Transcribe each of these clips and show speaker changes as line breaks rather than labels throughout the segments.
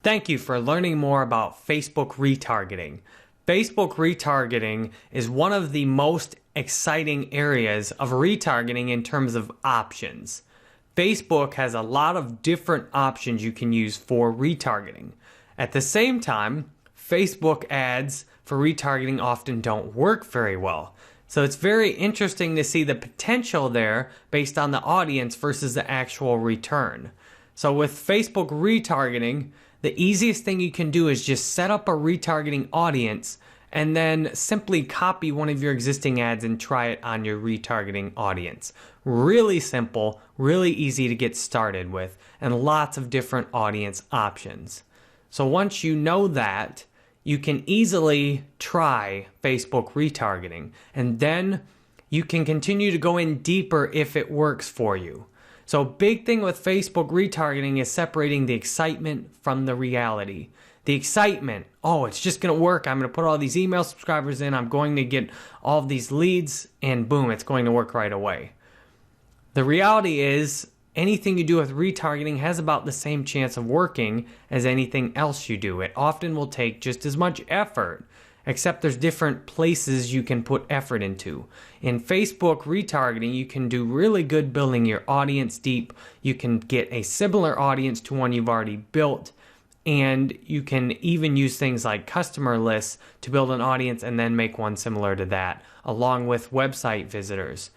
Thank you for learning more about Facebook retargeting. Facebook retargeting is one of the most exciting areas of retargeting in terms of options. Facebook has a lot of different options you can use for retargeting. At the same time, Facebook ads for retargeting often don't work very well. So it's very interesting to see the potential there based on the audience versus the actual return. So with Facebook retargeting, the easiest thing you can do is just set up a retargeting audience and then simply copy one of your existing ads and try it on your retargeting audience. Really simple, really easy to get started with, and lots of different audience options. So once you know that, you can easily try Facebook retargeting, and then you can continue to go in deeper if it works for you. So big thing with Facebook retargeting is separating the excitement from the reality. The excitement, oh, it's just going to work. I'm going to put all these email subscribers in. I'm going to get all of these leads, and boom, it's going to work right away. The reality is anything you do with retargeting has about the same chance of working as anything else you do. It often will take just as much effort, except there's different places you can put effort into. In Facebook retargeting, you can do really good building your audience deep. You can get a similar audience to one you've already built, and you can even use things like customer lists to build an audience and then make one similar to that, along with website visitors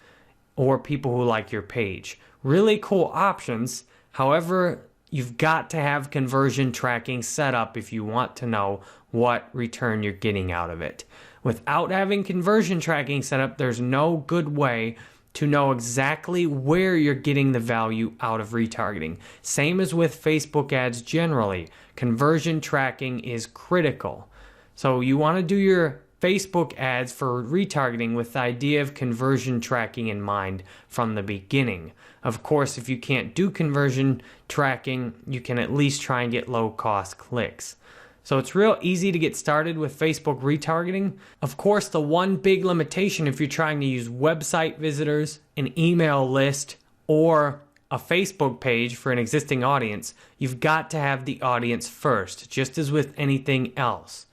or people who like your page. Really cool options. However, you've got to have conversion tracking set up if you want to know what return you're getting out of it. Without having conversion tracking set up, there's no good way to know exactly where you're getting the value out of retargeting. Same as with Facebook ads generally. Conversion tracking is critical. So you want to do your Facebook ads for retargeting with the idea of conversion tracking in mind from the beginning. Of course, if you can't do conversion tracking, you can at least try and get low-cost clicks. So it's real easy to get started with Facebook retargeting. Of course, the one big limitation if you're trying to use website visitors, an email list, or a Facebook page for an existing audience, you've got to have the audience first, just as with anything else.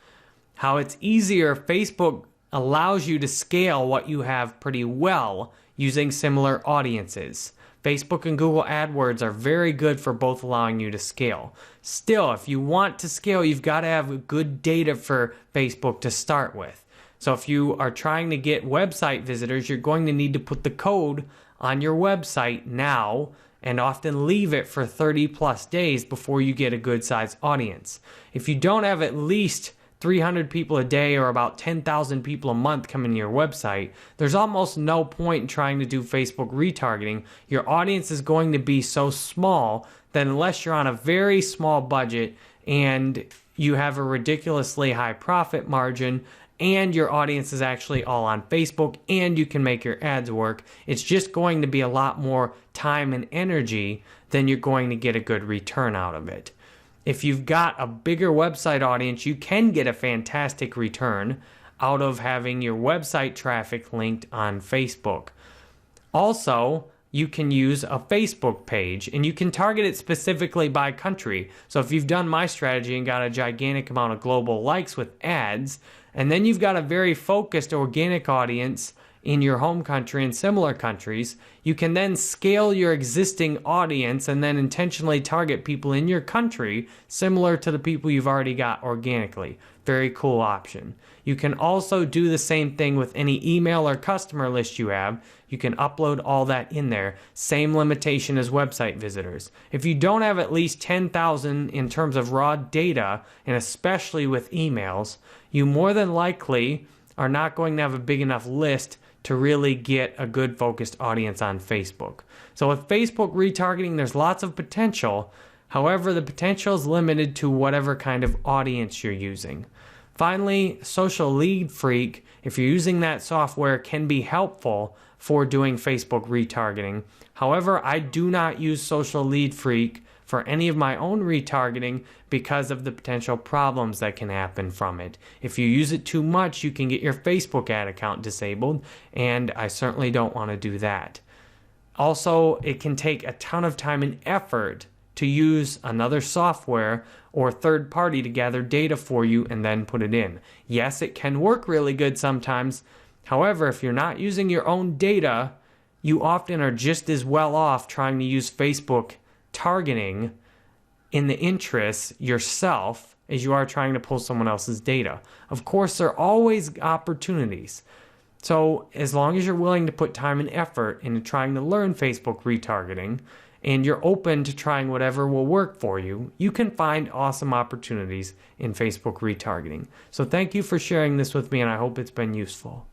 How it's easier, Facebook allows you to scale what you have pretty well using similar audiences. Facebook and Google AdWords are very good for both allowing you to scale. Still, if you want to scale, you've got to have good data for Facebook to start with. So if you are trying to get website visitors, you're going to need to put the code on your website now and often leave it for 30 plus days before you get a good size audience. If you don't have at least 300 people a day or about 10,000 people a month coming to your website, there's almost no point in trying to do Facebook retargeting. Your audience is going to be so small that unless you're on a very small budget and you have a ridiculously high profit margin and your audience is actually all on Facebook and you can make your ads work, it's just going to be a lot more time and energy than you're going to get a good return out of it. If you've got a bigger website audience, you can get a fantastic return out of having your website traffic linked on Facebook. Also, you can use a Facebook page and you can target it specifically by country. So if you've done my strategy and got a gigantic amount of global likes with ads, and then you've got a very focused organic audience in your home country and similar countries, you can then scale your existing audience and then intentionally target people in your country similar to the people you've already got organically. Very cool option. You can also do the same thing with any email or customer list you have. You can upload all that in there. Same limitation as website visitors. If you don't have at least 10,000 in terms of raw data, and especially with emails, you more than likely are not going to have a big enough list to really get a good focused audience on Facebook. So with Facebook retargeting, there's lots of potential. However, the potential is limited to whatever kind of audience you're using. Finally, Social Lead Freak, if you're using that software, can be helpful for doing Facebook retargeting. However, I do not use Social Lead Freak for any of my own retargeting because of the potential problems that can happen from it. If you use it too much, you can get your Facebook ad account disabled, and I certainly don't want to do that. Also, it can take a ton of time and effort to use another software or third party to gather data for you and then put it in. Yes, it can work really good sometimes. However, if you're not using your own data, you often are just as well off trying to use Facebook targeting in the interests yourself as you are trying to pull someone else's data. Of course, there are always opportunities. So as long as you're willing to put time and effort into trying to learn Facebook retargeting and you're open to trying whatever will work for you, you can find awesome opportunities in Facebook retargeting. So thank you for sharing this with me, and I hope it's been useful.